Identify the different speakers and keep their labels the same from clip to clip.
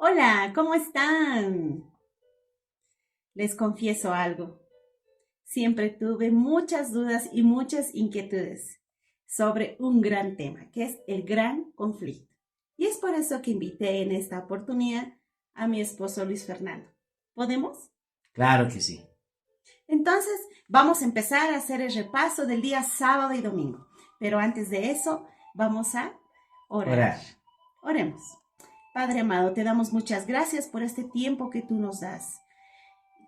Speaker 1: Hola, ¿cómo están? Les confieso algo. Siempre tuve muchas dudas y muchas inquietudes sobre un gran tema, que es el gran conflicto. Y es por eso que invité en esta oportunidad a mi esposo Luis Fernando. ¿Podemos?
Speaker 2: Claro que sí.
Speaker 1: Entonces, vamos a empezar a hacer el repaso del día sábado y domingo. Pero antes de eso, vamos a orar.
Speaker 2: Orar.
Speaker 1: Oremos. Padre amado, te damos muchas gracias por este tiempo que tú nos das.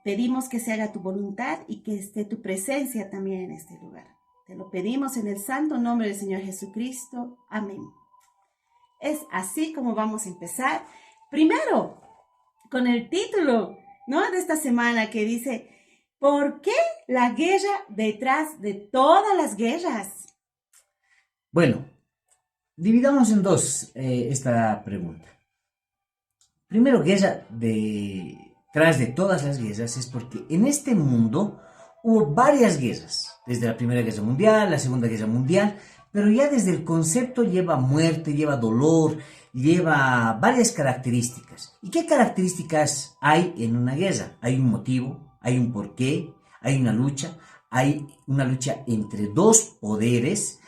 Speaker 1: Pedimos que se haga tu voluntad y que esté tu presencia también en este lugar. Te lo pedimos en el santo nombre del Señor Jesucristo. Amén. Es así como vamos a empezar. Primero, con el título, ¿no?, de esta semana que dice, ¿por qué la guerra detrás de todas las guerras?
Speaker 2: Bueno, dividamos en dos esta pregunta. Primero, guerra detrás de todas las guerras es porque en este mundo hubo varias guerras, desde la Primera Guerra Mundial, la Segunda Guerra Mundial, pero ya desde el concepto lleva muerte, lleva dolor, lleva varias características. ¿Y qué características hay en una guerra? Hay un motivo, hay un porqué, hay una lucha entre dos poderes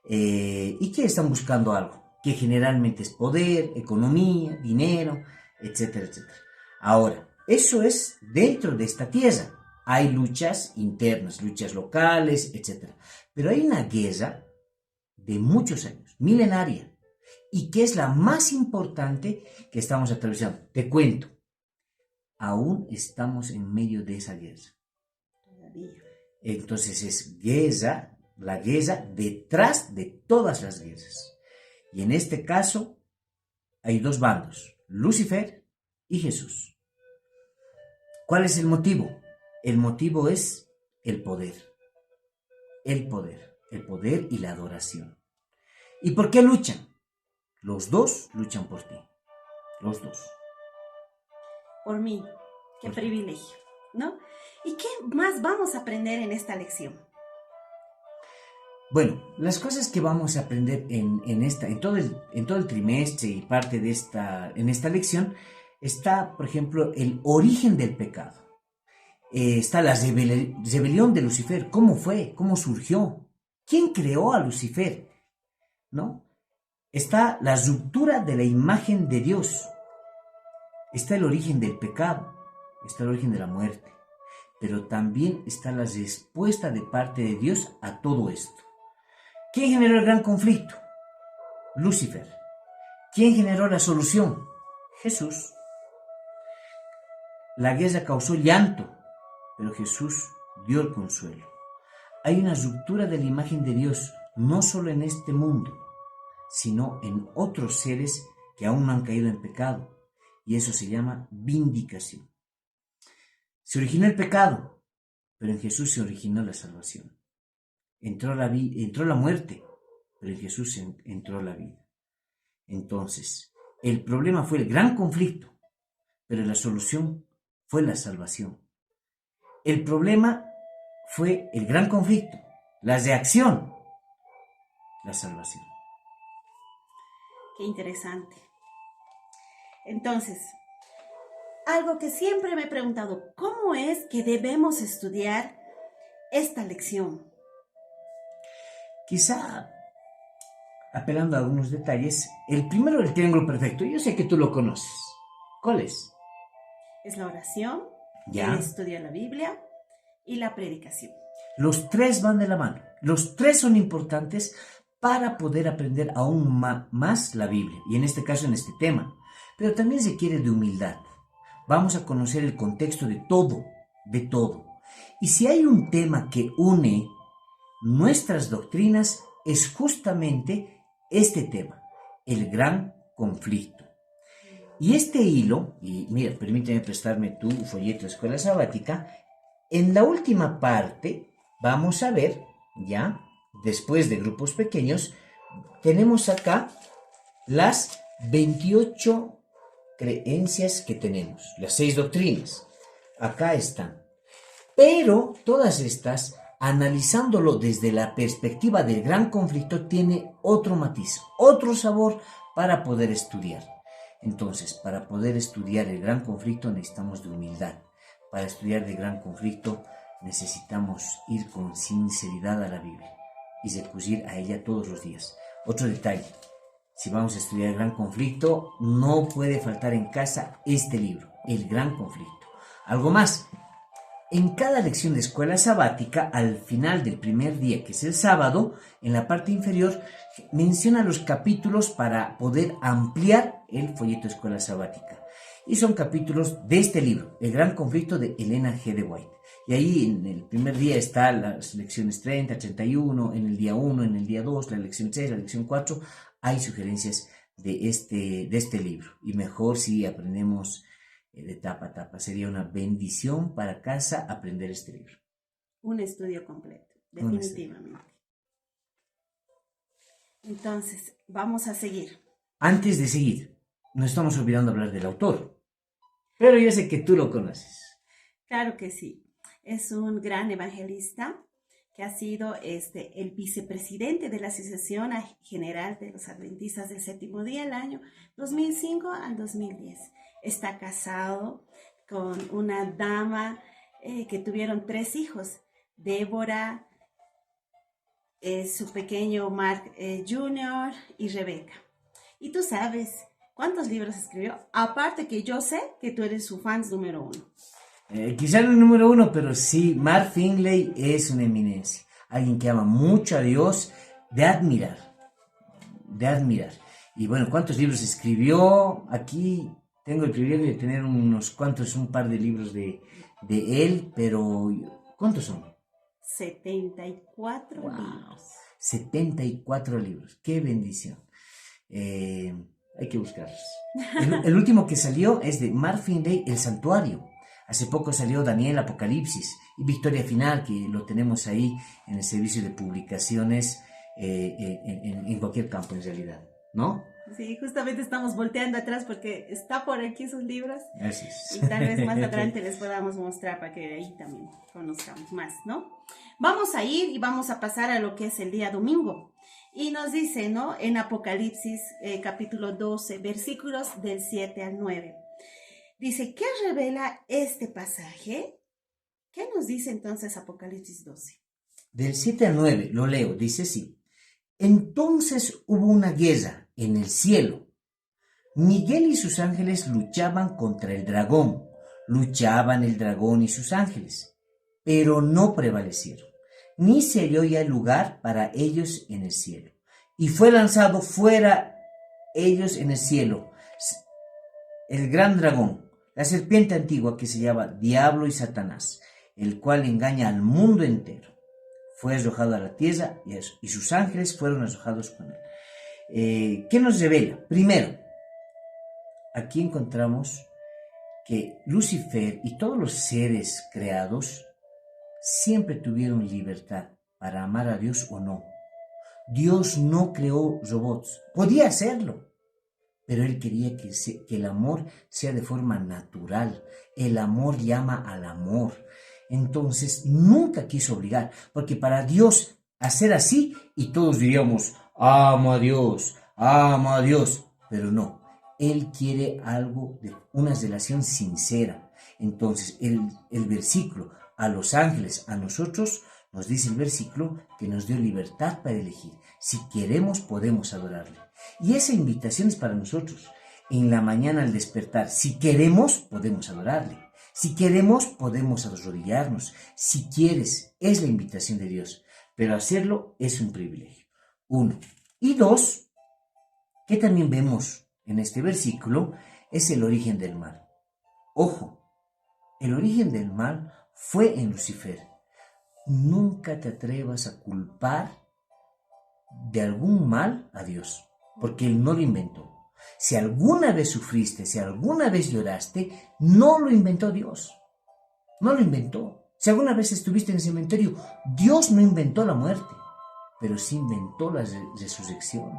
Speaker 2: y que están buscando algo, que generalmente es poder, economía, dinero, etcétera, etcétera. Ahora, eso es dentro de esta tierra. Hay luchas internas, luchas locales, etcétera. Pero hay una guerra de muchos años, milenaria, y que es la más importante que estamos atravesando. Te cuento, aún estamos en medio de esa guerra.
Speaker 1: Todavía.
Speaker 2: Entonces es guerra, la guerra detrás de todas las guerras. Y en este caso hay dos bandos, Lucifer y Jesús. ¿Cuál es el motivo? El motivo es el poder. El poder y la adoración. ¿Y por qué luchan? Los dos luchan por ti. Los dos.
Speaker 1: Por mí, qué
Speaker 2: Por ti.
Speaker 1: privilegio, ¿no? ¿Y qué más vamos a aprender en esta lección?
Speaker 2: Bueno, las cosas que vamos a aprender en todo el trimestre y parte de en esta lección está, por ejemplo, el origen del pecado. Está la rebelión de Lucifer. ¿Cómo fue? ¿Cómo surgió? ¿Quién creó a Lucifer? ¿No? Está la ruptura de la imagen de Dios. Está el origen del pecado. Está el origen de la muerte. Pero también está la respuesta de parte de Dios a todo esto. ¿Quién generó el gran conflicto? Lucifer. ¿Quién generó la solución? Jesús. La guerra causó llanto, pero Jesús dio el consuelo. Hay una ruptura de la imagen de Dios, no solo en este mundo, sino en otros seres que aún no han caído en pecado. Y eso se llama vindicación. Se originó el pecado, pero en Jesús se originó la salvación. Entró la muerte, pero en Jesús entró la vida. Entonces, el problema fue el gran conflicto, pero la solución fue la salvación. El problema fue el gran conflicto, la reacción, la salvación.
Speaker 1: Qué interesante. Entonces, algo que siempre me he preguntado, ¿cómo es que debemos estudiar esta lección?
Speaker 2: Quizá, apelando a algunos detalles, el primero del triángulo perfecto, yo sé que tú lo conoces. ¿Cuál es?
Speaker 1: Es la oración, el
Speaker 2: ¿Ya?
Speaker 1: estudio de la Biblia y la predicación.
Speaker 2: Los tres van de la mano. Los tres son importantes para poder aprender aún más la Biblia, y en este caso en este tema. Pero también se requiere de humildad. Vamos a conocer el contexto de todo, de todo. Y si hay un tema que une nuestras doctrinas, es justamente este tema, el gran conflicto. Y este hilo, y mira, permíteme prestarme tu folleto de escuela sabática, en la última parte vamos a ver, ya, después de grupos pequeños, tenemos acá las 28 creencias que tenemos, las 6 doctrinas. Acá están. Pero todas estas, analizándolo desde la perspectiva del gran conflicto, tiene otro matiz, otro sabor para poder estudiar. Entonces, para poder estudiar el gran conflicto necesitamos de humildad. Para estudiar el gran conflicto necesitamos ir con sinceridad a la Biblia y recurrir a ella todos los días. Otro detalle, si vamos a estudiar el gran conflicto, no puede faltar en casa este libro, El Gran Conflicto. Algo más, en cada lección de escuela sabática, al final del primer día, que es el sábado, en la parte inferior, menciona los capítulos para poder ampliar el folleto de escuela sabática. Y son capítulos de este libro, El Gran Conflicto de Elena G. de White. Y ahí en el primer día están las lecciones 30, 31, en el día 1, en el día 2, la lección 6, la lección 4. Hay sugerencias de este libro. Y mejor si aprendemos de tapa a tapa. Sería una bendición para casa aprender este libro.
Speaker 1: Un estudio completo, definitivamente. Entonces, vamos a seguir.
Speaker 2: Antes de seguir, no estamos olvidando hablar del autor. Pero yo sé que tú lo conoces.
Speaker 1: Claro que sí. Es un gran evangelista que ha sido el vicepresidente de la Asociación General de los Adventistas del Séptimo Día el año 2005 al 2010. Está casado con una dama que tuvieron 3 hijos, Débora, su pequeño Mark Jr. y Rebeca. Y tú sabes cuántos libros escribió, aparte que yo sé que tú eres su fan número 1.
Speaker 2: Quizá no el número 1, pero sí, Mark Finley es una eminencia. Alguien que ama mucho a Dios, de admirar. Y bueno, ¿cuántos libros escribió? Aquí tengo el privilegio de tener un par de libros de él, pero ¿cuántos son?
Speaker 1: 74 libros.
Speaker 2: 74 libros, qué bendición. Hay que buscarlos. El último que salió es de Mark Finley, El Santuario. Hace poco salió Daniel, Apocalipsis y Victoria Final, que lo tenemos ahí en el servicio de publicaciones en cualquier campo en realidad, ¿no?
Speaker 1: Sí, justamente estamos volteando atrás porque está por aquí sus libros.
Speaker 2: Así es.
Speaker 1: Y tal vez más adelante les podamos mostrar para que ahí también conozcamos más, ¿no? Vamos a ir y vamos a pasar a lo que es el día domingo. Y nos dice, ¿no? En Apocalipsis capítulo 12, versículos del 7 al 9. Dice, ¿qué revela este pasaje? ¿Qué nos dice entonces Apocalipsis 12?
Speaker 2: Del 7 al 9, lo leo, dice así. Entonces hubo una guerra en el cielo. Miguel y sus ángeles luchaban contra el dragón. Luchaban el dragón y sus ángeles, pero no prevalecieron. Ni se halló ya lugar para ellos en el cielo. Y fue lanzado fuera ellos en el cielo el gran dragón, la serpiente antigua que se llama Diablo y Satanás, el cual engaña al mundo entero. Fue arrojado a la tierra y sus ángeles fueron arrojados con él. ¿Qué nos revela? Primero, aquí encontramos que Lucifer y todos los seres creados siempre tuvieron libertad para amar a Dios o no. Dios no creó robots, podía hacerlo, pero Él quería que el amor sea de forma natural. El amor llama al amor. Entonces nunca quiso obligar, porque para Dios hacer así y todos diríamos, amo a Dios, pero no, Él quiere algo de una relación sincera. Entonces el versículo, a los ángeles, a nosotros, nos dice el versículo que nos dio libertad para elegir. Si queremos, podemos adorarle. Y esa invitación es para nosotros. En la mañana al despertar, si queremos, podemos adorarle. Si queremos, podemos arrodillarnos. Si quieres, es la invitación de Dios. Pero hacerlo es un privilegio. 1. Y 2, que también vemos en este versículo, es el origen del mal. Ojo, el origen del mal fue en Lucifer. Nunca te atrevas a culpar de algún mal a Dios, porque Él no lo inventó. Si alguna vez sufriste, si alguna vez lloraste, no lo inventó Dios. No lo inventó. Si alguna vez estuviste en el cementerio, Dios no inventó la muerte, pero sí inventó la resurrección.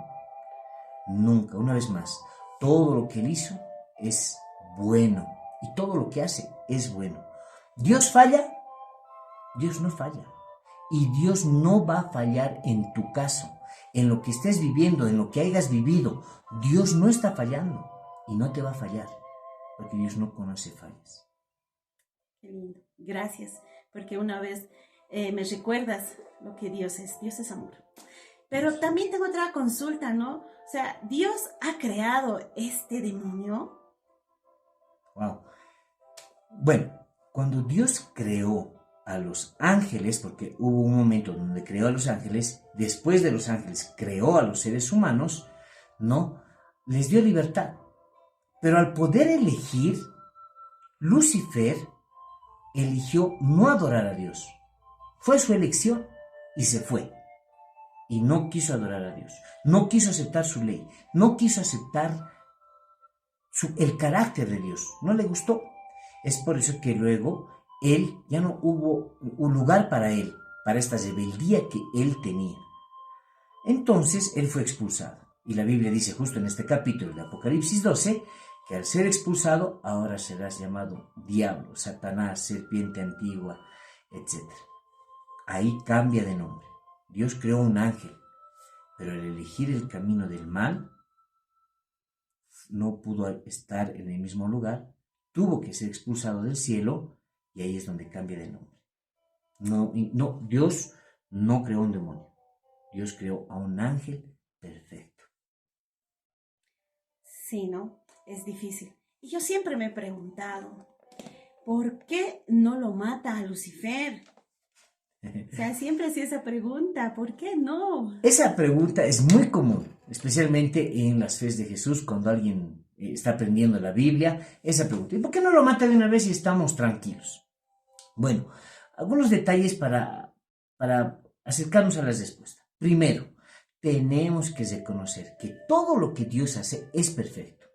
Speaker 2: Nunca, una vez más, todo lo que Él hizo es bueno y todo lo que hace es bueno. ¿Dios falla? Dios no falla. Y Dios no va a fallar en tu caso. En lo que estés viviendo, en lo que hayas vivido, Dios no está fallando. y no te va a fallar, porque Dios no conoce fallas.
Speaker 1: Qué lindo. Gracias, porque una vez me recuerdas lo que Dios es. Dios es amor. Pero también tengo otra consulta, ¿no? O sea, ¿Dios ha creado este demonio?
Speaker 2: Wow. Bueno, cuando Dios creó a los ángeles, porque hubo un momento donde creó a los ángeles, después de los ángeles creó a los seres humanos, ¿no? Les dio libertad. Pero al poder elegir, Lucifer eligió no adorar a Dios. Fue su elección y se fue. Y no quiso adorar a Dios. No quiso aceptar su ley. No quiso aceptar el carácter de Dios. No le gustó. Es por eso que luego él ya no hubo un lugar para él, para esta rebeldía que él tenía. Entonces él fue expulsado. Y la Biblia dice justo en este capítulo de Apocalipsis 12 que al ser expulsado ahora serás llamado diablo, Satanás, serpiente antigua, etc. Ahí cambia de nombre. Dios creó un ángel, pero al elegir el camino del mal, no pudo estar en el mismo lugar, tuvo que ser expulsado del cielo y ahí es donde cambia de nombre. Dios no creó un demonio, Dios creó a un ángel perfecto.
Speaker 1: Sí, ¿no? Es difícil. Y yo siempre me he preguntado, ¿por qué no lo mata a Lucifer? O sea, siempre hacía esa pregunta, ¿por qué no?
Speaker 2: Esa pregunta es muy común, especialmente en las fes de Jesús, cuando alguien está aprendiendo la Biblia, esa pregunta, ¿y por qué no lo mata de una vez y estamos tranquilos? Bueno, algunos detalles para acercarnos a la respuesta. Primero, tenemos que reconocer que todo lo que Dios hace es perfecto.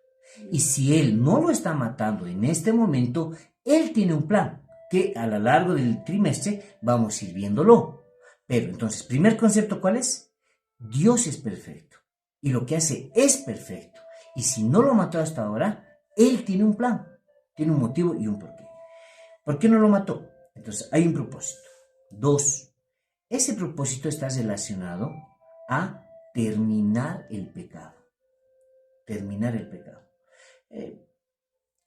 Speaker 2: Y si Él no lo está matando en este momento, Él tiene un plan que a lo largo del trimestre vamos a ir viéndolo. Pero entonces, primer concepto, ¿cuál es? Dios es perfecto. Y lo que hace es perfecto. Y si no lo mató hasta ahora, Él tiene un plan. Tiene un motivo y un porqué. ¿Por qué no lo mató? Entonces, hay un propósito. 2. Ese propósito está relacionado a terminar el pecado. Terminar el pecado.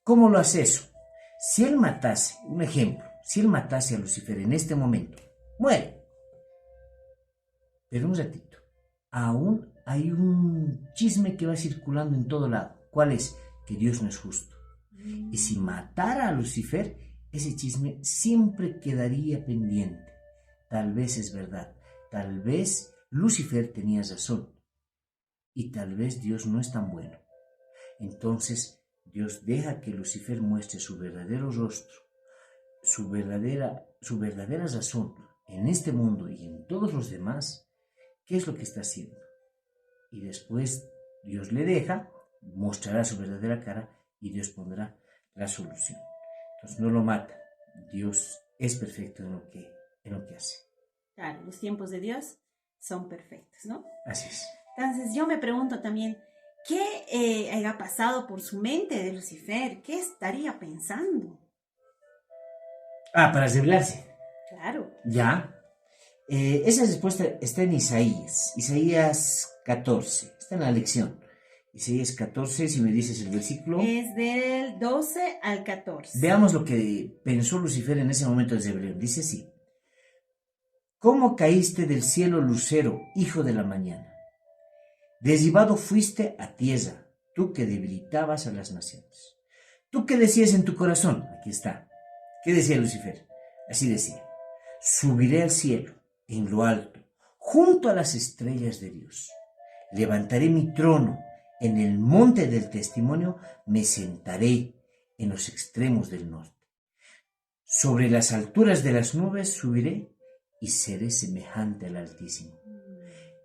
Speaker 2: ¿Cómo lo hace eso? Si él matase, un ejemplo, si él matase a Lucifer en este momento, muere. Pero un ratito, aún hay un chisme que va circulando en todo lado. ¿Cuál es? Que Dios no es justo. Y si matara a Lucifer, ese chisme siempre quedaría pendiente. Tal vez es verdad, tal vez Lucifer tenía razón y tal vez Dios no es tan bueno. Entonces Dios deja que Lucifer muestre su verdadero rostro, su verdadera razón en este mundo y en todos los demás. ¿Qué es lo que está haciendo? Y después Dios le deja, mostrará su verdadera cara y Dios pondrá la solución. Entonces no lo mata. Dios es perfecto en lo que hace.
Speaker 1: Claro, los tiempos de Dios son perfectos, ¿no?
Speaker 2: Así es.
Speaker 1: Entonces yo me pregunto también, ¿qué haya pasado por su mente de Lucifer? ¿Qué estaría pensando?
Speaker 2: Para revelarse.
Speaker 1: Claro.
Speaker 2: Ya. Esa respuesta está en Isaías 14. Está en la lección. Isaías 14, si me dices el versículo.
Speaker 1: Es del 12 al 14.
Speaker 2: Veamos lo que pensó Lucifer en ese momento de rebelión. Dice así. ¿Cómo caíste del cielo, lucero, hijo de la mañana? Derribado fuiste a tierra, tú que debilitabas a las naciones. ¿Tú qué decías en tu corazón? Aquí está. ¿Qué decía Lucifer? Así decía. Subiré al cielo, en lo alto, junto a las estrellas de Dios. Levantaré mi trono en el monte del testimonio, me sentaré en los extremos del norte. Sobre las alturas de las nubes subiré y seré semejante al Altísimo.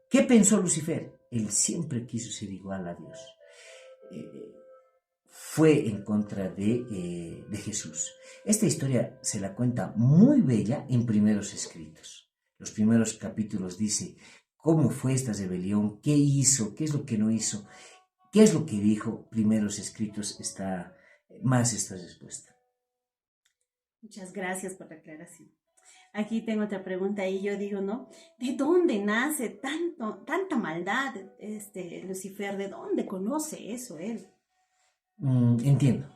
Speaker 2: ¿Qué pensó Lucifer? Él siempre quiso ser igual a Dios. Fue en contra de Jesús. Esta historia se la cuenta muy bella en primeros escritos. Los primeros capítulos dice cómo fue esta rebelión, qué hizo, qué es lo que no hizo, qué es lo que dijo. Primeros escritos está más esta respuesta.
Speaker 1: Muchas gracias por la aclaración. Aquí tengo otra pregunta y yo digo, ¿no? ¿De dónde nace tanta maldad Lucifer? ¿De dónde conoce eso él?
Speaker 2: Entiendo.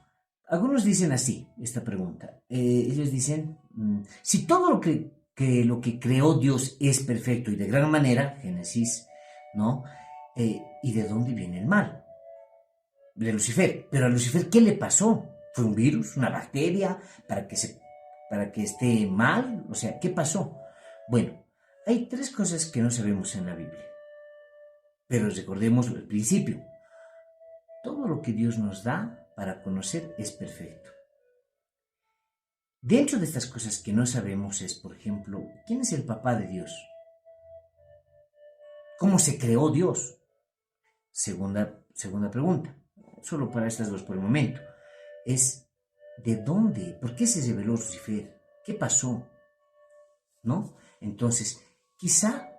Speaker 2: Algunos dicen así, esta pregunta. Ellos dicen, si todo lo que creó Dios es perfecto y de gran manera, Génesis, ¿no? ¿Y de dónde viene el mal? De Lucifer. Pero a Lucifer, ¿qué le pasó? ¿Fue un virus, una bacteria, para que esté mal? O sea, ¿qué pasó? Bueno, hay tres cosas que no sabemos en la Biblia. Pero recordemos el principio. Todo lo que Dios nos da para conocer es perfecto. Dentro de estas cosas que no sabemos es, por ejemplo, ¿quién es el papá de Dios? ¿Cómo se creó Dios? Segunda pregunta, solo para estas dos por el momento, es ¿de dónde? ¿Por qué se reveló Lucifer? ¿Qué pasó? ¿No? Entonces, quizá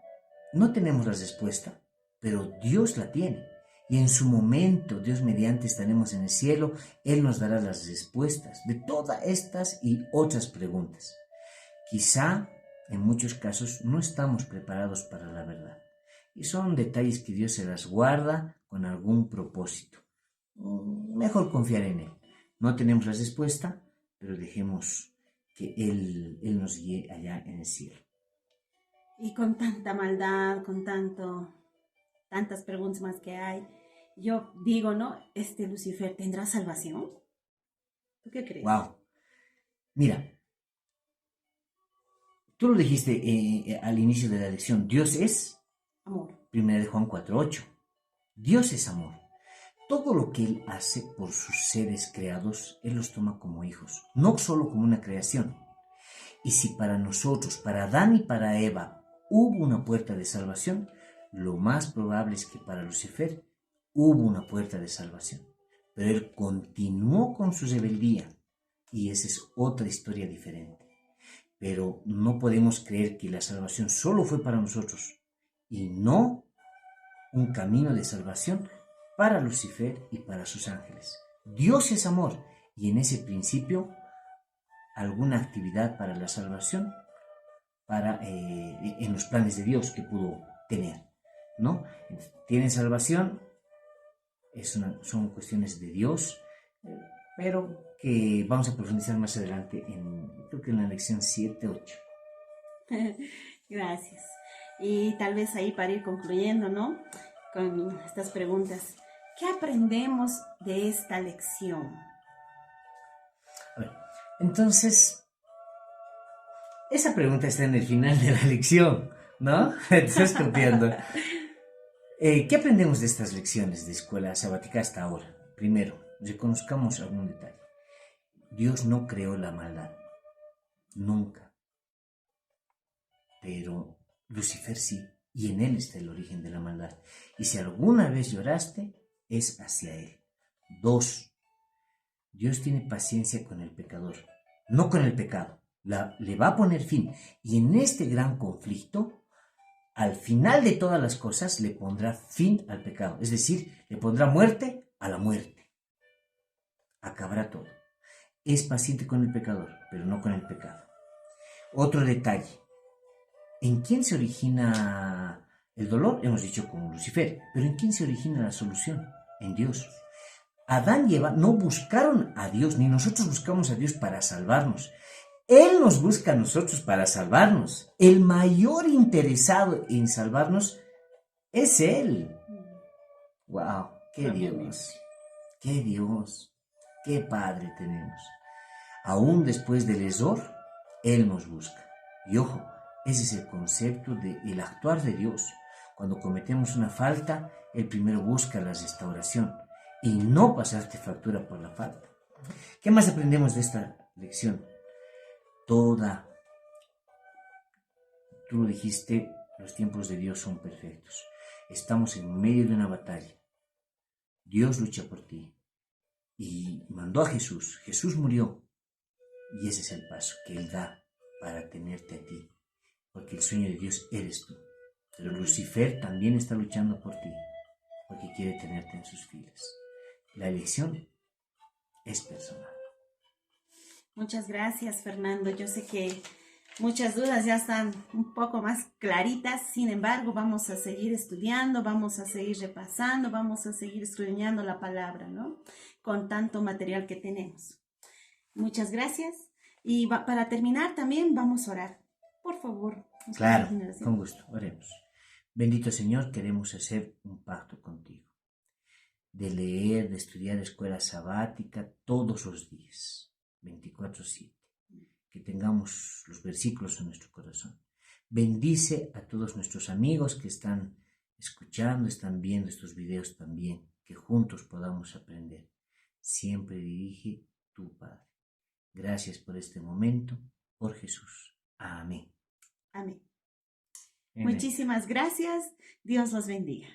Speaker 2: no tenemos la respuesta, pero Dios la tiene. Y en su momento, Dios mediante, estaremos en el cielo. Él nos dará las respuestas de todas estas y otras preguntas. Quizá, en muchos casos, no estamos preparados para la verdad. Y son detalles que Dios se las guarda con algún propósito. Mejor confiar en Él. No tenemos la respuesta, pero dejemos que Él nos guíe allá en el cielo.
Speaker 1: Y con tanta maldad, con tantas preguntas más que hay, yo digo, ¿no? ¿Este Lucifer tendrá salvación? ¿Tú qué crees?
Speaker 2: Wow. Mira, tú lo dijiste al inicio de la lección. Dios es
Speaker 1: Amor.
Speaker 2: 1 de Juan 4:8. Dios es amor. Todo lo que Él hace por sus seres creados, Él los toma como hijos, no solo como una creación. Y si para nosotros, para Adán y para Eva, hubo una puerta de salvación, lo más probable es que para Lucifer hubo una puerta de salvación. Pero él continuó con su rebeldía y esa es otra historia diferente. Pero no podemos creer que la salvación solo fue para nosotros y no un camino de salvación para Lucifer y para sus ángeles. Dios es amor y en ese principio alguna actividad para la salvación en los planes de Dios que pudo tener, ¿no? Tiene salvación, son cuestiones de Dios, pero que vamos a profundizar más adelante creo que en la lección 7-8.
Speaker 1: Gracias. Y tal vez ahí para ir concluyendo, ¿no? Con estas preguntas. ¿Qué aprendemos de esta lección?
Speaker 2: A ver, entonces, esa pregunta está en el final de la lección, ¿no? Estás copiando. ¿Qué aprendemos de estas lecciones de escuela sabática hasta ahora? Primero, reconozcamos algún detalle. Dios no creó la maldad, nunca. Pero Lucifer sí, y en él está el origen de la maldad. Y si alguna vez lloraste, es hacia él. 2. Dios tiene paciencia con el pecador, no con el pecado. Le va a poner fin. Y en este gran conflicto, al final de todas las cosas, le pondrá fin al pecado. Es decir, le pondrá muerte a la muerte. Acabará todo. Es paciente con el pecador, pero no con el pecado. Otro detalle. ¿En quién se origina el dolor? Hemos dicho con Lucifer. Pero ¿en quién se origina la solución? En Dios. Adán y Eva no buscaron a Dios, ni nosotros buscamos a Dios para salvarnos. Él nos busca a nosotros para salvarnos. El mayor interesado en salvarnos es Él. ¡Wow! ¡Qué Dios! ¡Qué Dios! ¡Qué Padre tenemos! Aún después del error, Él nos busca. Y ojo, ese es el concepto del actuar de Dios. Cuando cometemos una falta, Él primero busca la restauración y no pasarte factura por la falta. ¿Qué más aprendemos de esta lección? Tú lo dijiste, los tiempos de Dios son perfectos. Estamos en medio de una batalla. Dios lucha por ti y mandó a Jesús. Jesús murió y ese es el paso que Él da para tenerte a ti, porque el sueño de Dios eres tú. Pero Lucifer también está luchando por ti, porque quiere tenerte en sus filas. La elección es personal.
Speaker 1: Muchas gracias, Fernando. Yo sé que Muchas dudas ya están un poco más claritas, sin embargo, vamos a seguir estudiando, vamos a seguir repasando, vamos a seguir escudriñando la palabra, ¿no? Con tanto material que tenemos. Muchas gracias. Y para terminar también vamos a orar. Por favor.
Speaker 2: Claro, con gusto, oremos. Bendito Señor, queremos hacer un pacto contigo, de leer, de estudiar escuela sabática todos los días, 24/7. Que tengamos los versículos en nuestro corazón. Bendice a todos nuestros amigos que están escuchando, están viendo estos videos también, que juntos podamos aprender. Siempre dirige tu Padre. Gracias por este momento, por Jesús. Amén.
Speaker 1: Amén.
Speaker 2: Amén.
Speaker 1: Muchísimas gracias. Dios los bendiga.